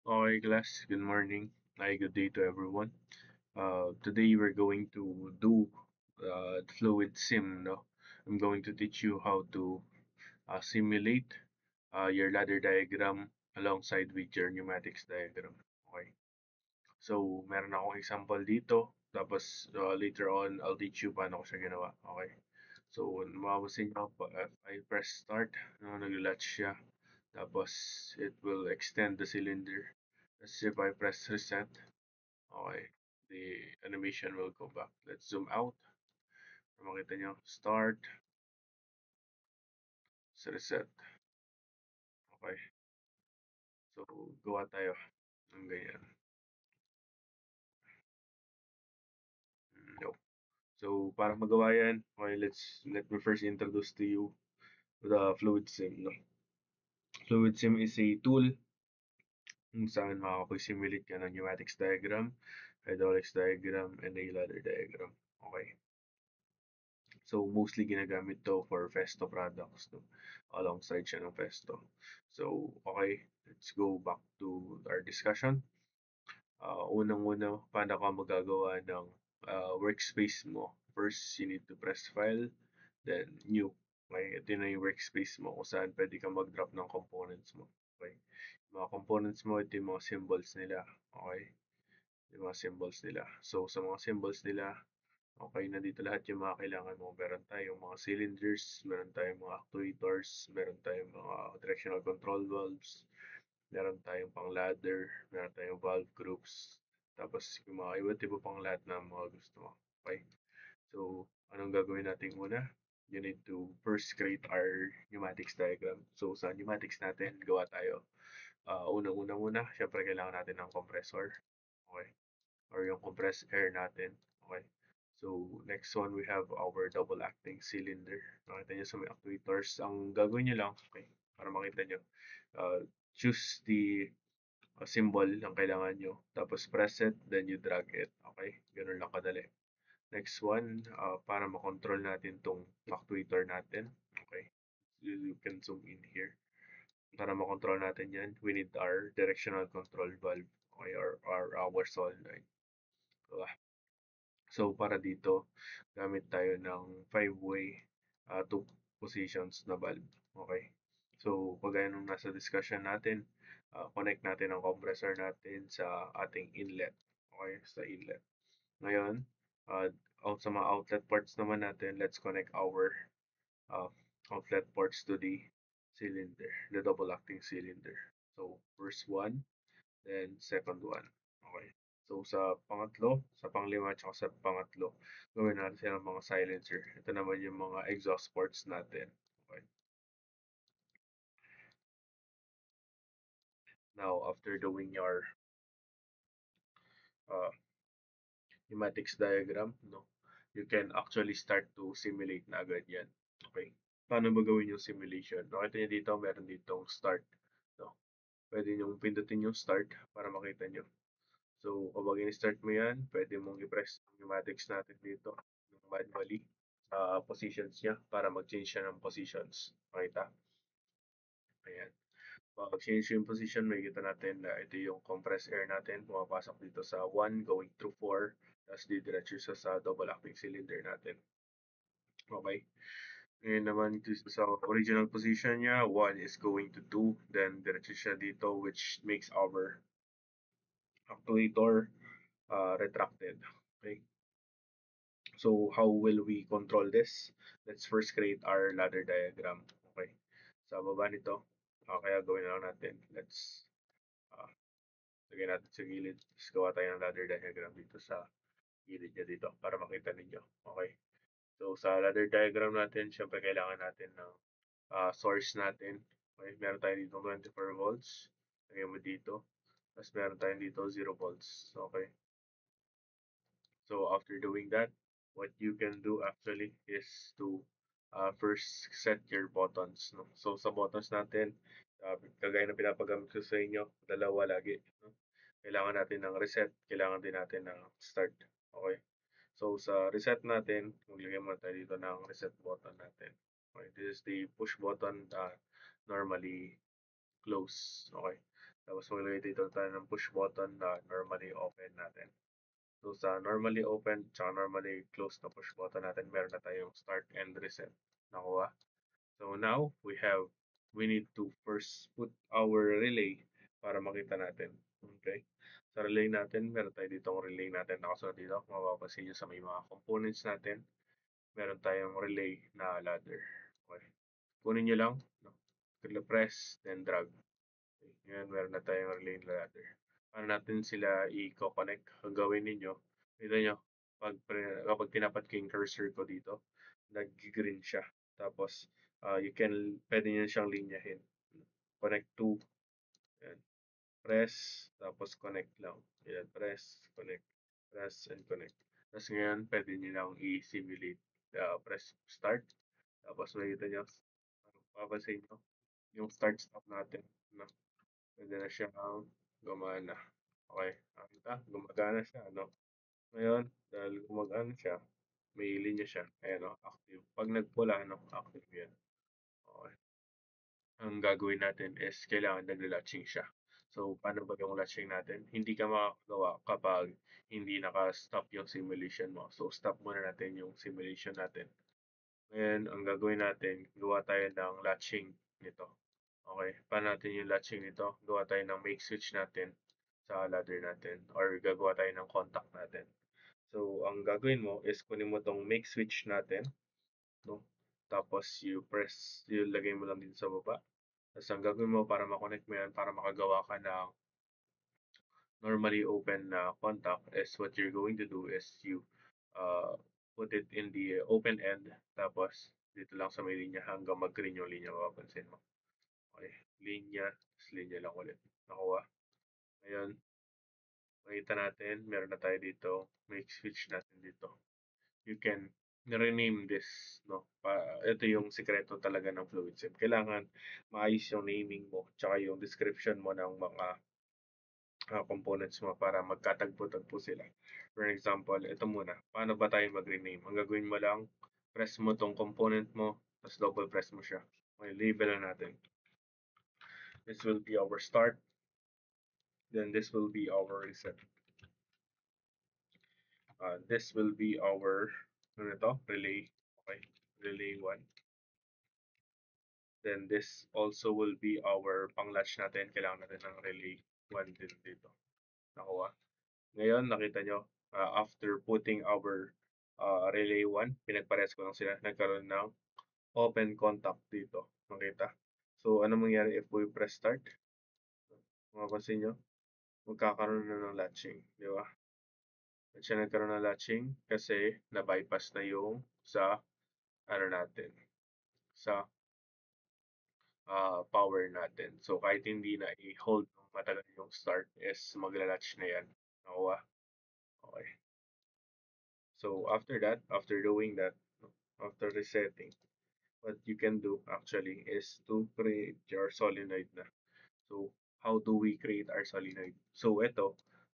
Okay, class. Good morning. Hi, good day to everyone. Today we're going to do fluid sim. No, I'm going to teach you how to simulate your ladder diagram alongside with your pneumatics diagram. Okay. So meron akong example dito. Tapos later on, I'll teach you paano ko siya ginawa. Okay. So mapapansin nyo, if I press start, no, nag-latch siya. Tapos it will extend the cylinder. As if I press reset, okay, the animation will go back. Let's zoom out. Para makita nyo, start, reset. Okay, so gawa tayo ng ganyan. No. So para magawa yan, okay, let me first introduce to you the Fluid Sim. No? Fluid Sim is a tool kung saan makakapag-simulate ka ng pneumatics diagram, hydraulics diagram, and a ladder diagram. Okay. So, mostly ginagamit to for Festo products, no? Alongside siya ng Festo. So, okay, let's go back to our discussion. Unang-una, paano ka magagawa ng workspace mo? First, you need to press file, then new. Okay, ito na yung workspace mo kung saan pwede ka mag-drop ng components mo. Okay, yung mga components mo, ito yung mga symbols nila. Okay, yung mga symbols nila. So, sa mga symbols nila, okay, nandito lahat yung mga kailangan mo. Meron tayong mga cylinders, meron tayong mga actuators, meron tayong mga directional control valves, meron tayong pang ladder, meron tayong valve groups, tapos yung mga iba't iba pang lahat na mga gusto mo. Okay? So, anong gagawin natin muna? You need to first create our pneumatics diagram. So, sa pneumatics natin, gawa tayo. Unang-una muna, syempre kailangan natin ng compressor. Okay? Or yung compressed air natin. Okay? So, next one, we have our double acting cylinder. Nakita nyo sa may actuators. Ang gagawin nyo lang, okay, para makita nyo, uh, choose the symbol ng kailangan nyo. Tapos press it, then you drag it. Okay? Ganun lang kadali. Next one, para makontrol natin tong actuator natin. Okay? You can zoom in here. Para makontrol natin yan, we need our directional control valve. Okay? Or our solenoid. Diba? So, para dito, gamit tayo ng five-way two positions na valve. Okay? So, kagaya nung nasa discussion natin, connect natin ang compressor natin sa ating inlet. Okay? Sa inlet. Ngayon, out sa mga outlet ports naman natin, let's connect our uh, outlet ports to the cylinder, the double acting cylinder. So, first one, then second one. Okay. So sa pangatlo, sa panglima, at sa pangatlo, gawin natin sila mga silencer. Ito naman yung mga exhaust ports natin. Okay. Now, after doing your uh, pneumatics diagram, no, you can actually start to simulate na agad yan. Okay. Paano ba gawin yung simulation? Nakita niyo dito, meron ditong start. No? Pwede nyo pindutin yung start para makita nyo. So, kapag in-start mo yan, pwede mong i-press yung pneumatics natin dito manually sa positions niya para mag-change siya ng positions. Makita? Ayan. Pag change yung position, makikita natin na ito yung compressed air natin. Pumapasok dito sa 1 going through 4. Tapos didiretso siya sa double acting cylinder natin. Okay? Ngayon naman sa original position niya, 1 is going to 2. Then diretso siya dito which makes our actuator retracted. Okay? So how will we control this? Let's first create our ladder diagram. Okay. Sa baba nito, kaya gawin na lang natin. Let's uh, lagay natin sa gilid. Tapos gawa tayo ng ladder diagram dito sa gilid niya dito para makita ninyo. Okay. So sa ladder diagram natin, syempre kailangan natin ng source natin. Okay. Meron tayo dito 24 volts. Lagay mo dito. Tapos meron tayo dito 0 volts. Okay. So after doing that, what you can do actually is to first set your buttons. No? So sa buttons natin, kagaya na pinapagamit ko sa inyo, dalawa lagi. No? Kailangan natin ng reset, kailangan din natin ng start. Okay? So sa reset natin, maglagay muna tayo dito ng reset button natin. Okay? This is the push button that normally close. Okay? Tapos maglagay dito tayo ng push button na normally open natin. So sa normally open tsaka normally closed na push button natin, meron na tayong start and reset. Nakuha. So now we need to first put our relay para makita natin. Okay? Sa relay natin, meron tayo ditong relay natin nakasunod dito. Kung mapapansin nyo sa may mga components natin, meron tayong relay na ladder. Okay. Kunin nyo lang, no? Press, then drag. Okay. Ngayon, meron na tayong relay na ladder. Paano natin sila i-connect? Ang gawin ninyo, dito nyo, kapag tinapat ko yung cursor ko dito, nag-green siya. Tapos, pwede nyo siyang linyahin. Connect to, yan. Press, tapos connect lang. Yan, press, connect, press, and connect. Tapos ngayon, pwede nyo lang i-simulate. Press start. Tapos makikita nyo, papansin nyo, yung start-stop natin. No? Pwede na siyang gumana. Okay, nakita? Gumagana siya, no? Ngayon, dahil gumagana siya, may linya siya. Ayan, no? Active. Pag nagpula, no? Active yan. Okay. Ang gagawin natin is kailangan nagla-latching siya. So, paano ba yung latching natin? Hindi ka makakagawa kapag hindi naka-stop yung simulation mo. So, stop muna natin yung simulation natin. Ngayon, ang gagawin natin, gawa tayo ng latching nito. Okay, paano natin yung latching nito? Gawa tayo ng make switch natin sa ladder natin or gagawa tayo ng contact natin. So, ang gagawin mo is kunin mo tong make switch natin, no? Tapos yung lagay mo lang din sa baba. Tapos ang gagawin mo para makonect mo yan, para makagawa ka ng normally open na contact is what you're going to do is you uh, put it in the open end. Tapos dito lang sa may linya hanggang mag-green yung linya, mapapansin mo. Okay, linya, tapos linya lang ulit. Nakuha. Ngayon, makita natin, meron na tayo dito. Make switch natin dito. You can rename this, no? Ito yung sikreto talaga ng Fluid Sim. Kailangan maayos yung naming mo, tsaka yung description mo ng mga components mo para magkatagpo-tagpo sila. For example, ito muna. Paano ba tayo mag-rename? Ang gagawin mo lang, press mo tong component mo, tapos double press mo siya. Okay, label na natin. This will be our start. Then this will be our reset. This will be our ano ito? Relay. Okay, relay 1. Then this also will be our pang-latch natin. Kailangan natin ng relay 1 din dito. Nakuha. Ngayon, nakita nyo, after putting our relay 1, pinagpares ko lang sila, nagkaroon ng open contact dito. Makita? So, ano mangyari if we press start? Mapapansin nyo, magkakaroon na ng latching. Di ba? At siya nagkaroon ng latching kasi na-bypass na yung sa ano natin, sa power natin. So, kahit hindi na i-hold ng matagal yung start is magla-latch na yan. Nakuha? Okay. So, after that, after doing that, after resetting, what you can do actually is to create your solenoid na. So, how do we create our solenoid? So,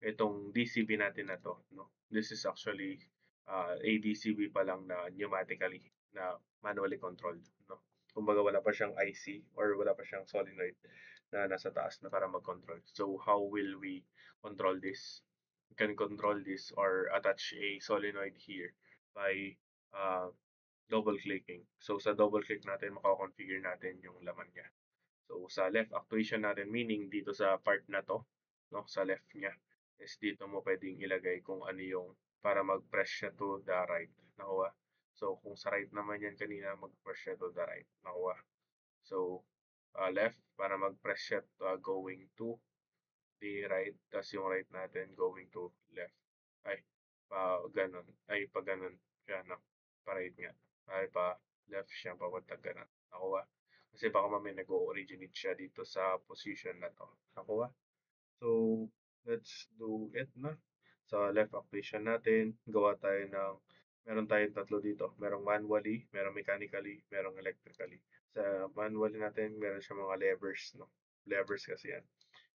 itong DCB natin na to, no? This is actually a DCB pa lang na pneumatically, na manually controlled, no? Kumbaga wala pa siyang IC or wala pa siyang solenoid na nasa taas na para mag-control. So, how will we control this? We can control this or attach a solenoid here by uh, double clicking. So, sa double click natin, makakonfigure natin yung laman niya. So, sa left actuation natin, meaning dito sa part na to, no, sa left niya, is dito mo pwedeng ilagay kung ano yung para mag-press siya to the right. Nakuha. So, kung sa right naman yan kanina, mag-press siya to the right. Nakuha. So, left para mag-press siya going to the right, tapos yung right natin going to left. Ay, ganun. Ay, pa ganun. Kaya no, pa right nga. Ay, pa left siya, papunta ganun. Nakuha. Kasi baka mamaya nag-originate siya dito sa position na to. Nakuha. So, let's do it na. Sa left actuation natin, gawa tayo ng, meron tayong tatlo dito. Merong manually, merong mechanically, merong electrically. Sa manually natin, meron siya mga levers, no? Levers kasi yan.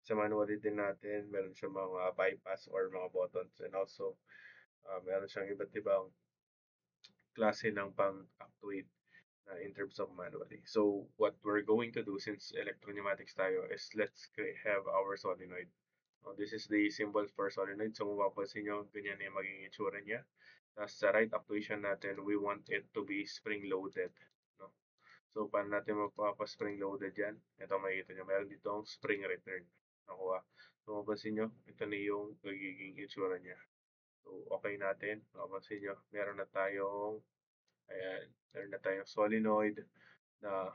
Sa manually din natin, meron siya mga bypass or mga buttons. And also, meron siyang iba't ibang klase ng pang-actuate in terms of manually. So what we're going to do since electro-pneumatics tayo is have our solenoid. This is the symbol for solenoid. So mapapansin nyo, ganyan yung magiging itsura niya. Tapos sa right actuation natin, we want it to be spring-loaded. No? So paano natin magpapa-spring loaded yan? Ito makikita nyo, meron dito ang spring return. Nakuha. So mapapansin nyo, ito na yung magiging itsura niya. So okay natin, mapapansin nyo, meron na tayong solenoid na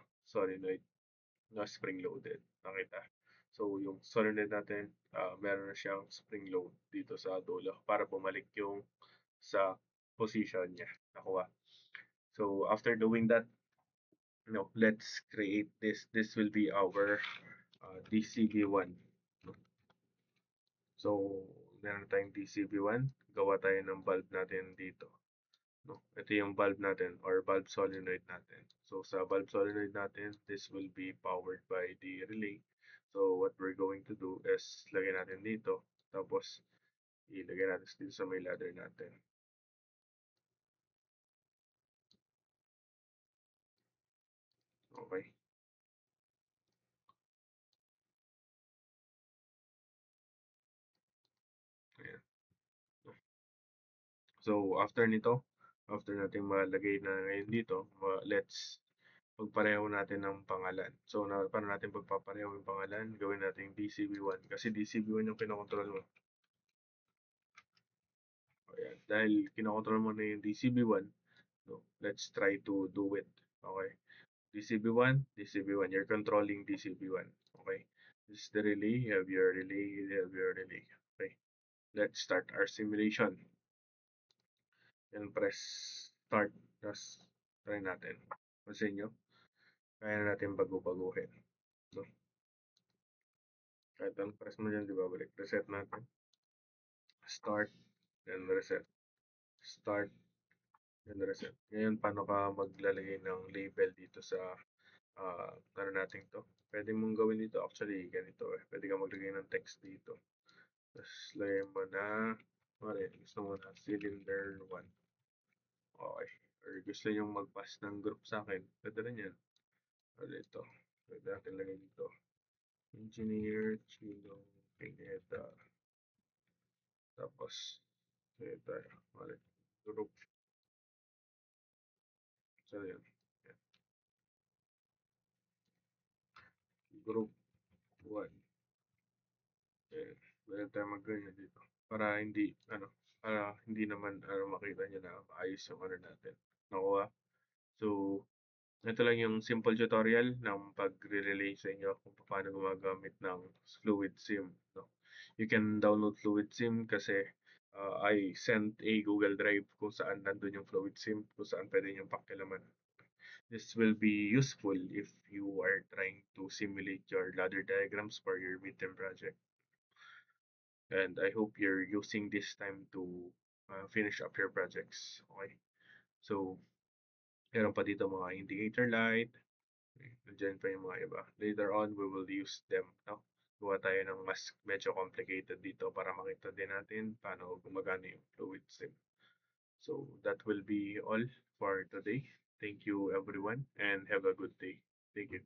spring loaded. Nakita. So yung solenoid natin, meron na siyang spring load dito sa dulo para bumalik yung sa position niya. Nakuha. So after doing that, let's create this. This will be our DCB1. No? So meron tayong DCB1. Gawa tayo ng bulb natin dito. No? Ito yung bulb natin or bulb solenoid natin. So sa bulb solenoid natin, this will be powered by the relay. So what we're going to do is lagay natin dito. Tapos ilagay natin dito sa may ladder natin. Okay. Ayan. So after nito, after natin malagay na ngayon dito, let's pagpareho natin ng pangalan. So paano natin pagpapareho yung pangalan? Gawin natin DCB1 kasi DCB1 yung kinokontrol mo. Ayan. Dahil kinokontrol mo na yung DCB1, no, let's try to do it. Okay. DCB1, DCB1. You're controlling DCB1. Okay. This is the relay. You have your relay. You have your relay. Okay. Let's start our simulation. And press start. Tapos try natin. Pansin nyo, kaya na natin bago-baguhin. No? Kahit ang press mo dyan, di ba? Balik. Reset natin. Start. Then reset. Start. Then reset. Ngayon, paano ka maglalagay ng label dito sa ano natin to? Pwede mong gawin dito. Actually, ganito eh. Pwede ka maglagay ng text dito. Tapos, lagay mo na, gusto mo na cylinder 1. Okay. Or gusto nyo mag-pass ng group sa akin. Pwede rin yan. O dito. Pwede natin lagay dito. Engineer, Chino, Pineda. Tapos, ito. Ulit. Group. So, yan. Yan. Group 1. Ayan. Pwede tayo mag-ganyan dito. Para hindi naman makita nyo na maayos yung ano natin. Nakuha. So, ito lang yung simple tutorial ng pagre-relay sa inyo kung paano gumagamit ng Fluid Sim. No? You can download Fluid Sim kasi I sent a Google Drive kung saan nandun yung Fluid Sim, kung saan pwede nyo pakilaman. This will be useful if you are trying to simulate your ladder diagrams for your midterm project. And I hope you're using this time to finish up your projects. Okay? So, meron pa dito mga indicator light. Nandiyan pa yung mga iba. Later on, we will use them. No? Gawa tayo ng mas medyo complicated dito para makita din natin paano gumagana yung fluid sim. So, that will be all for today. Thank you everyone and have a good day. Thank you.